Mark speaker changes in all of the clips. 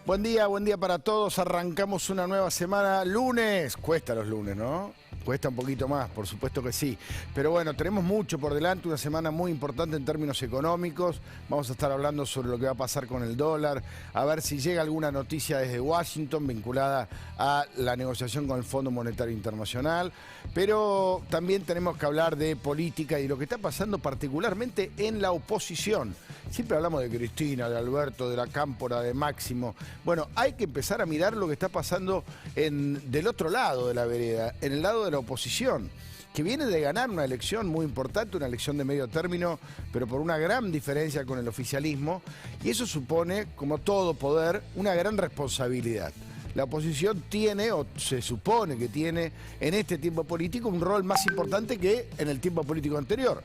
Speaker 1: Buen día para todos. Arrancamos una nueva semana. Lunes, cuesta los lunes, ¿no? Cuesta un poquito más, por supuesto que sí. Pero bueno, tenemos mucho por delante, una semana muy importante en términos económicos. Vamos a estar hablando sobre lo que va a pasar con el dólar, a ver si llega alguna noticia desde Washington vinculada a la negociación con el Fondo Monetario Internacional. Pero también tenemos que hablar de política y lo que está pasando particularmente en la oposición. Siempre hablamos de Cristina, de Alberto, de la Cámpora, de Máximo. Bueno, hay que empezar a mirar lo que está pasando del otro lado de la vereda, en el lado de la oposición, que viene de ganar una elección muy importante, una elección de medio término, pero por una gran diferencia con el oficialismo, y eso supone, como todo poder, una gran responsabilidad. La oposición tiene, o se supone que tiene, en este tiempo político un rol más importante que en el tiempo político anterior,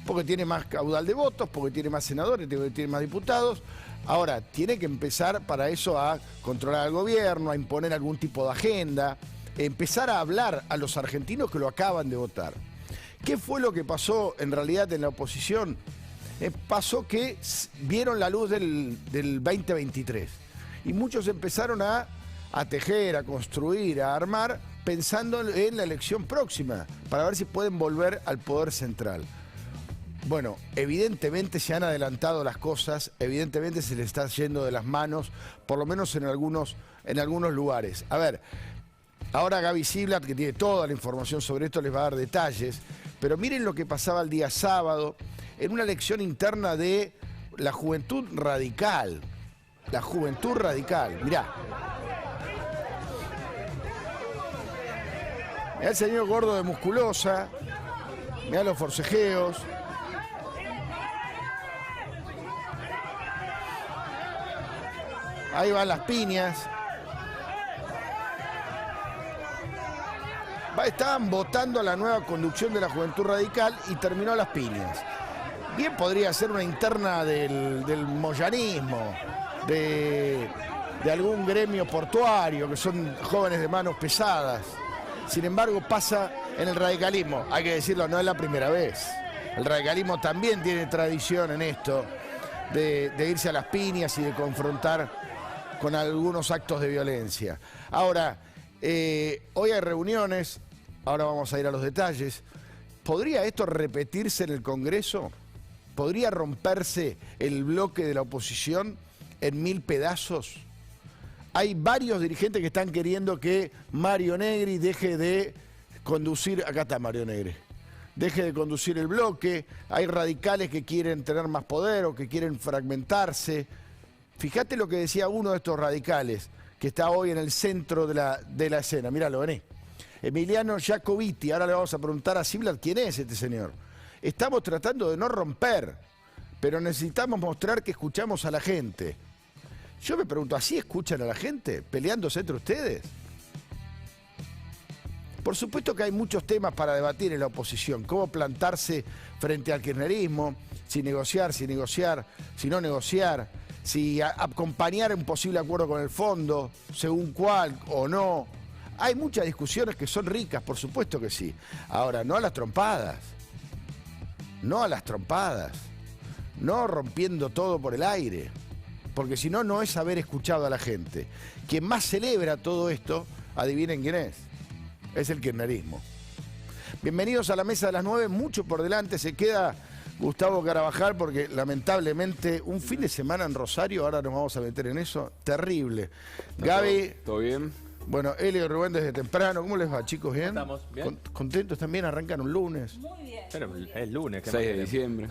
Speaker 1: porque tiene más caudal de votos, porque tiene más senadores, porque tiene más diputados. Ahora, tiene que empezar para eso a controlar al gobierno, a imponer algún tipo de agenda, empezar a hablar a los argentinos que lo acaban de votar. ¿Qué fue lo que pasó en realidad en la oposición? Pasó que vieron la luz del 2023 y muchos empezaron a tejer, a construir, a armar, pensando en la elección próxima, para ver si pueden volver al poder central. Bueno, evidentemente se han adelantado las cosas, evidentemente se les está yendo de las manos, por lo menos en algunos lugares. A ver, ahora Gaby Ziblatt, que tiene toda la información sobre esto, les va a dar detalles, pero miren lo que pasaba el día sábado en una elección interna de la Juventud Radical. La Juventud Radical, mirá. Mirá el señor gordo de musculosa, mirá los forcejeos. Ahí van las piñas. Estaban votando a la nueva conducción de la Juventud Radical y terminó a las piñas. Bien podría ser una interna del moyanismo, de algún gremio portuario, que son jóvenes de manos pesadas. Sin embargo, pasa en el radicalismo. Hay que decirlo, no es la primera vez. El radicalismo también tiene tradición en esto, de irse a las piñas y de confrontar con algunos actos de violencia. Ahora, hoy hay reuniones, ahora vamos a ir a los detalles. ¿Podría esto repetirse en el Congreso? ¿Podría romperse el bloque de la oposición en 1000 pedazos? Hay varios dirigentes que están queriendo que Mario Negri deje de conducir, acá está Mario Negri, deje de conducir el bloque. Hay radicales que quieren tener más poder o que quieren fragmentarse. Fíjate lo que decía uno de estos radicales, que está hoy en el centro de la escena. Míralo, vení. Emiliano Jacobiti. Ahora le vamos a preguntar a Ziblatt quién es este señor. Estamos tratando de no romper, pero necesitamos mostrar que escuchamos a la gente. Yo me pregunto, ¿así escuchan a la gente? ¿Peleándose entre ustedes? Por supuesto que hay muchos temas para debatir en la oposición. Cómo plantarse frente al kirchnerismo, si negociar, si no negociar, si acompañar un posible acuerdo con el fondo, según cuál o no. Hay muchas discusiones que son ricas, por supuesto que sí. Ahora, no a las trompadas. No a las trompadas. No rompiendo todo por el aire. Porque si no, no es haber escuchado a la gente. Quien más celebra todo esto, adivinen quién es el kirchnerismo. Bienvenidos a la mesa de las 9, mucho por delante. Se queda Gustavo Carabajal porque lamentablemente un fin de semana en Rosario, ahora nos vamos a meter en eso, terrible. Gaby.
Speaker 2: ¿Todo bien?
Speaker 1: Bueno, Elio y Rubén desde temprano. ¿Cómo les va, chicos? ¿Bien?
Speaker 3: ¿Estamos bien?
Speaker 1: ¿Contentos también? ¿Arrancan un lunes?
Speaker 4: Muy bien.
Speaker 3: Pero es lunes.
Speaker 2: 6 de diciembre.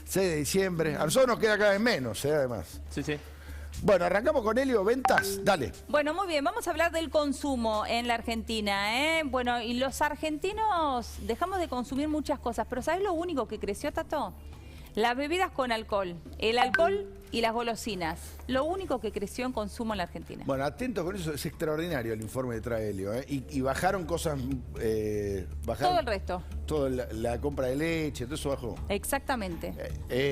Speaker 1: 6 de diciembre. A nosotros nos queda cada vez menos, además.
Speaker 3: Sí, sí.
Speaker 1: Bueno, arrancamos con Elio, ventas, dale.
Speaker 4: Bueno, muy bien, vamos a hablar del consumo en la Argentina, ¿eh? Bueno, y los argentinos dejamos de consumir muchas cosas, pero ¿sabes lo único que creció, Tato? Las bebidas con alcohol, el alcohol y las golosinas. Lo único que creció en consumo en la Argentina.
Speaker 1: Bueno, atentos con eso, es extraordinario el informe que trae Elio, ¿eh? Y bajaron cosas... bajaron
Speaker 4: Todo el resto.
Speaker 1: Toda la compra de leche, todo eso bajó.
Speaker 4: Exactamente.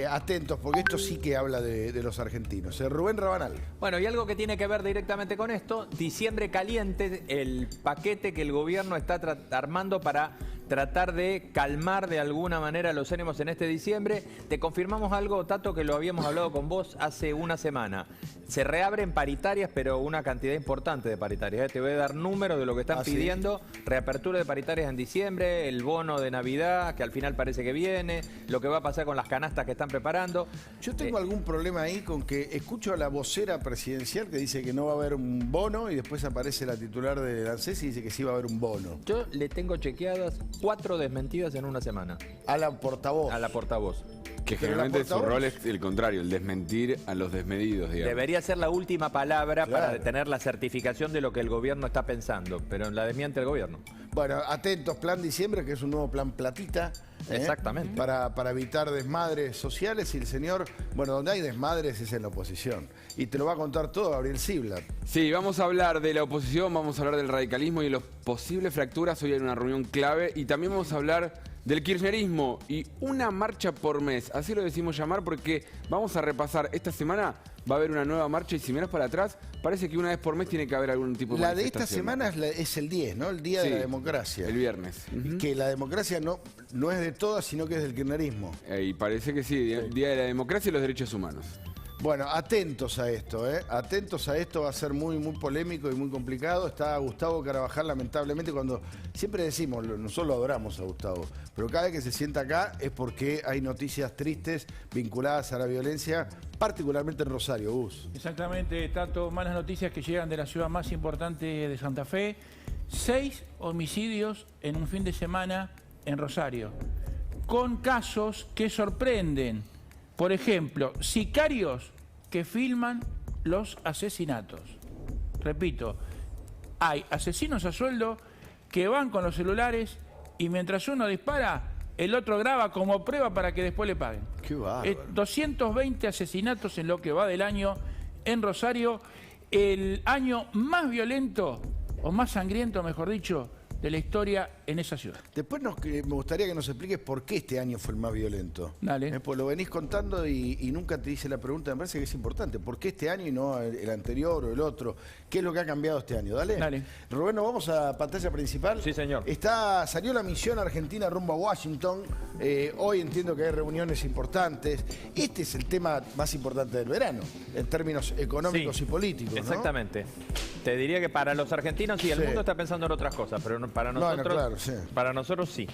Speaker 1: Atentos, porque esto sí que habla de los argentinos. Rubén Rabanal.
Speaker 3: Bueno, y algo que tiene que ver directamente con esto, diciembre caliente, el paquete que el gobierno está armando para tratar de calmar de alguna manera los ánimos en este diciembre. Te confirmamos algo, Tato, que lo habíamos hablado con vos hace una semana. Se reabren paritarias, pero una cantidad importante de paritarias. Te voy a dar números de lo que están pidiendo. Reapertura de paritarias en diciembre, el bono de Navidad, que al final parece que viene, lo que va a pasar con las canastas que están preparando.
Speaker 1: Yo tengo algún problema ahí con que escucho a la vocera presidencial que dice que no va a haber un bono y después aparece la titular de ANSES y dice que sí va a haber un bono.
Speaker 3: Yo le tengo chequeadas 4 desmentidas en una semana.
Speaker 1: A la portavoz.
Speaker 3: A la portavoz.
Speaker 2: Que
Speaker 1: Pero
Speaker 2: generalmente
Speaker 1: la
Speaker 2: su
Speaker 1: portavoz-
Speaker 2: rol es el contrario, el desmentir a los desmedidos, digamos.
Speaker 3: Debería ser la última palabra
Speaker 1: Claro.
Speaker 3: para tener la certificación de lo que el gobierno está pensando, pero la desmiente el gobierno.
Speaker 1: Bueno, atentos, Plan Diciembre, que es un nuevo plan platita.
Speaker 3: Exactamente.
Speaker 1: Para evitar desmadres sociales y el señor, bueno, donde hay desmadres es en la oposición. Y te lo va a contar todo Gabriel Ziblatt.
Speaker 2: Sí, vamos a hablar de la oposición, vamos a hablar del radicalismo y las posibles fracturas. Hoy hay una reunión clave y también vamos a hablar del kirchnerismo y una marcha por mes. Así lo decimos llamar porque vamos a repasar. Esta semana va a haber una nueva marcha y si miras para atrás, parece que una vez por mes tiene que haber algún tipo de
Speaker 1: La de esta
Speaker 2: manifestación.
Speaker 1: semana es el 10, ¿no? El Día de
Speaker 2: Sí,
Speaker 1: la Democracia.
Speaker 2: el viernes. Ujú.
Speaker 1: Que la democracia no es de todas, sino que es del kirchnerismo.
Speaker 2: Y parece que sí, Día de la Democracia y los Derechos Humanos.
Speaker 1: Bueno, atentos a esto, ¿eh? Atentos a esto, va a ser muy polémico y muy complicado. Está Gustavo Carvajal, lamentablemente, cuando siempre decimos, nosotros lo adoramos a Gustavo, pero cada vez que se sienta acá es porque hay noticias tristes vinculadas a la violencia, particularmente en Rosario, Gus.
Speaker 5: Exactamente, Tato, malas noticias que llegan de la ciudad más importante de Santa Fe. 6 homicidios en un fin de semana en Rosario, con casos que sorprenden. Por ejemplo, sicarios que filman los asesinatos. Repito, hay asesinos a sueldo que van con los celulares y mientras uno dispara, el otro graba como prueba para que después le paguen.
Speaker 1: Qué bárbaro.
Speaker 5: 220 asesinatos en lo que va del año en Rosario, el año más violento, o más sangriento, mejor dicho, de la historia en esa ciudad.
Speaker 1: Después me gustaría que nos expliques por qué este año fue el más violento.
Speaker 5: Dale.
Speaker 1: Pues lo venís contando y nunca te hice la pregunta, me parece que es importante. ¿Por qué este año y no el anterior o el otro? ¿Qué es lo que ha cambiado este año? Dale.
Speaker 5: Dale.
Speaker 1: Rubén, ¿nos vamos a pantalla principal?
Speaker 3: Sí, señor.
Speaker 1: Salió la misión argentina rumbo a Washington. Hoy entiendo que hay reuniones importantes. Este es el tema más importante del verano, en términos económicos
Speaker 3: Sí,
Speaker 1: y políticos, ¿no?
Speaker 3: Exactamente. Te diría que para los argentinos sí, el
Speaker 1: Sí.
Speaker 3: mundo está pensando en otras cosas, pero para
Speaker 1: Bueno,
Speaker 3: nosotros,
Speaker 1: claro, sí.
Speaker 3: para nosotros sí.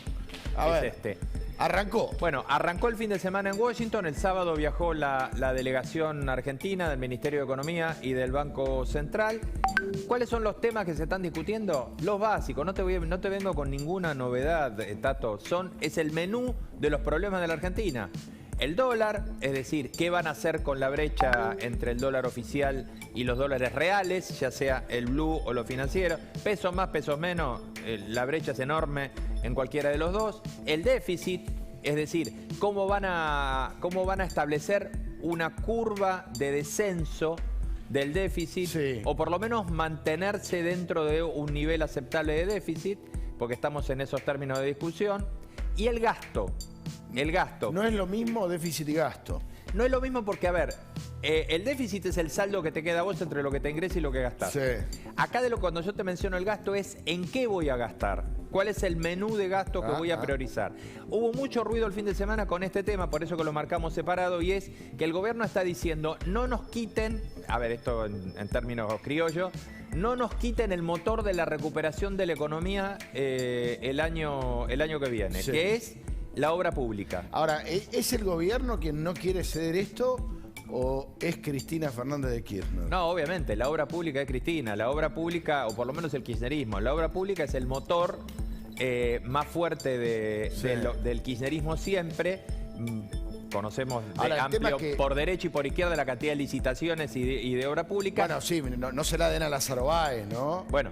Speaker 1: A
Speaker 3: Es
Speaker 1: ver,
Speaker 3: este.
Speaker 1: arrancó.
Speaker 3: Bueno, arrancó el fin de semana en Washington, el sábado viajó la delegación argentina del Ministerio de Economía y del Banco Central. ¿Cuáles son los temas que se están discutiendo? Los básicos, no te vengo con ninguna novedad, Tato, es el menú de los problemas de la Argentina. El dólar, es decir, qué van a hacer con la brecha entre el dólar oficial y los dólares reales, ya sea el blue o lo financiero. Pesos más, pesos menos, la brecha es enorme en cualquiera de los dos. El déficit, es decir, cómo van a establecer una curva de descenso del déficit,
Speaker 1: Sí.
Speaker 3: o por lo menos mantenerse dentro de un nivel aceptable de déficit, porque estamos en esos términos de discusión. Y el gasto. El gasto.
Speaker 1: No es lo mismo déficit y gasto.
Speaker 3: No es lo mismo porque, a ver, el déficit es el saldo que te queda a vos entre lo que te ingresa y lo que gastás.
Speaker 1: Sí.
Speaker 3: Acá cuando yo te menciono el gasto es en qué voy a gastar. ¿Cuál es el menú de gasto que voy a priorizar? Hubo mucho ruido el fin de semana con este tema, por eso que lo marcamos separado, y es que el gobierno está diciendo, no nos quiten, a ver, esto en términos criollos, no nos quiten el motor de la recuperación de la economía el año que viene,
Speaker 1: Sí.
Speaker 3: que es la obra pública.
Speaker 1: Ahora, ¿es el gobierno quien no quiere ceder esto o es Cristina Fernández de Kirchner?
Speaker 3: No, obviamente, la obra pública es Cristina, la obra pública, o por lo menos el kirchnerismo, la obra pública es el motor más fuerte del kirchnerismo siempre. Conocemos
Speaker 1: Ahora, el tema
Speaker 3: amplio,
Speaker 1: es que-
Speaker 3: por derecha y por izquierda, la cantidad de licitaciones y de obra pública.
Speaker 1: Bueno, sí, no se la den a Lázaro Báez, ¿no?
Speaker 3: Bueno,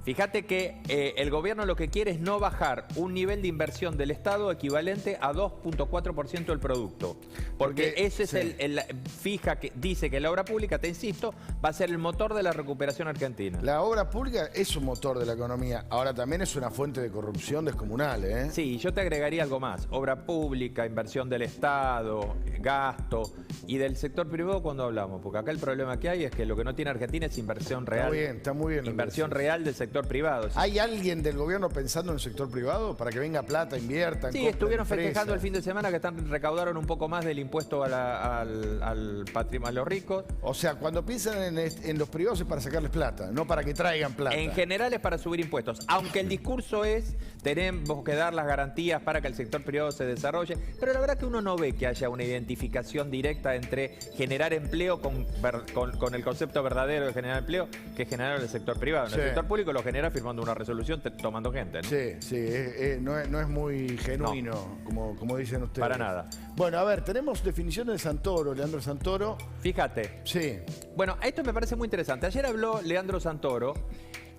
Speaker 3: fíjate que el gobierno lo que quiere es no bajar un nivel de inversión del Estado equivalente a 2.4% del producto. Porque ese es
Speaker 1: sí.
Speaker 3: dice que la obra pública, te insisto, va a ser el motor de la recuperación argentina.
Speaker 1: La obra pública es un motor de la economía. Ahora también es una fuente de corrupción descomunal, ¿eh?
Speaker 3: Sí, yo te agregaría algo más. Obra pública, inversión del Estado, gasto y del sector privado cuando hablamos. Porque acá el problema que hay es que lo que no tiene Argentina es inversión real.
Speaker 1: Está muy bien lo que
Speaker 3: Inversión
Speaker 1: decís.
Speaker 3: real del sector sector privado.
Speaker 1: ¿Hay alguien del gobierno pensando en el sector privado para que venga plata, inviertan?
Speaker 3: Sí,
Speaker 1: compren
Speaker 3: estuvieron
Speaker 1: empresas?
Speaker 3: festejando el fin de semana que recaudaron un poco más del impuesto al patrimonio, a los ricos.
Speaker 1: O sea, cuando piensan en los privados es para sacarles plata, no para que traigan plata.
Speaker 3: En general es para subir impuestos, aunque el discurso es tenemos que dar las garantías para que el sector privado se desarrolle, pero la verdad que uno no ve que haya una identificación directa entre generar empleo con el concepto verdadero de generar empleo, que es generar el sector privado. En el sector público lo genera firmando una resolución, tomando gente, ¿no?
Speaker 1: Sí, no es muy genuino, como dicen ustedes.
Speaker 3: Para nada.
Speaker 1: Bueno, a ver, tenemos definiciones de Santoro, Leandro Santoro.
Speaker 3: Fíjate.
Speaker 1: Sí.
Speaker 3: Bueno, esto me parece muy interesante. Ayer habló Leandro Santoro.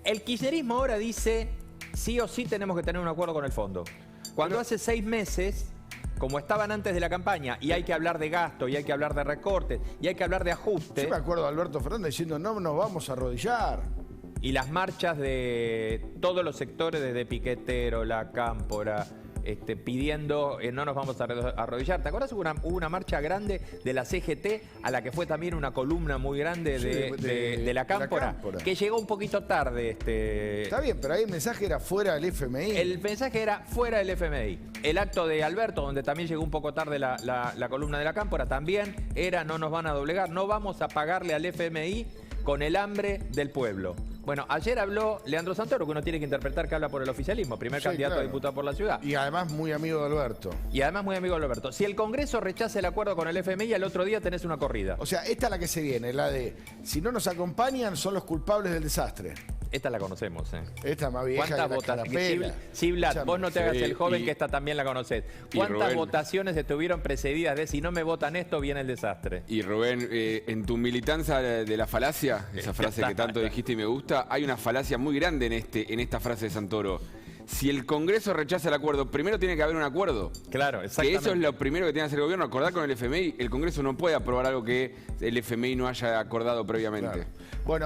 Speaker 3: El kirchnerismo ahora dice, sí o sí tenemos que tener un acuerdo con el fondo. Cuando hace 6 meses, como estaban antes de la campaña, y hay que hablar de gasto, y hay que hablar de recortes, y hay que hablar de ajuste.
Speaker 1: Yo me acuerdo de Alberto Fernández diciendo, no nos vamos a arrodillar.
Speaker 3: Y las marchas de todos los sectores, desde Piquetero, La Cámpora, pidiendo no nos vamos a arrodillar. ¿Te acuerdas? Hubo una marcha grande de la CGT, a la que fue también una columna muy grande de La Cámpora, que llegó un poquito tarde.
Speaker 1: Está bien, pero ahí el mensaje era fuera del FMI.
Speaker 3: El mensaje era fuera del FMI. El acto de Alberto, donde también llegó un poco tarde la columna de La Cámpora, también era no nos van a doblegar, no vamos a pagarle al FMI con el hambre del pueblo. Bueno, ayer habló Leandro Santoro, que uno tiene que interpretar que habla por el oficialismo, primer candidato a diputado por la ciudad.
Speaker 1: Y además muy amigo de Alberto.
Speaker 3: Si el Congreso rechaza el acuerdo con el FMI, al otro día tenés una corrida.
Speaker 1: O sea, esta es la que se viene, la de si no nos acompañan son los culpables del desastre.
Speaker 3: Esta la conocemos, ¿eh?
Speaker 1: Esta más vieja.
Speaker 3: ¿Cuántas votaciones? Sí, Vlad, vos no te hagas el joven, que esta también la conocés. ¿Cuántas votaciones estuvieron precedidas de si no me votan esto, viene el desastre?
Speaker 2: Y Rubén, en tu militancia de la falacia, esa frase que tanto dijiste y me gusta, hay una falacia muy grande en esta frase de Santoro. Si el Congreso rechaza el acuerdo, primero tiene que haber un acuerdo.
Speaker 3: Claro, exactamente.
Speaker 2: Que eso es lo primero que tiene que hacer el gobierno, acordar con el FMI. El Congreso no puede aprobar algo que el FMI no haya acordado previamente.
Speaker 1: Claro. Bueno.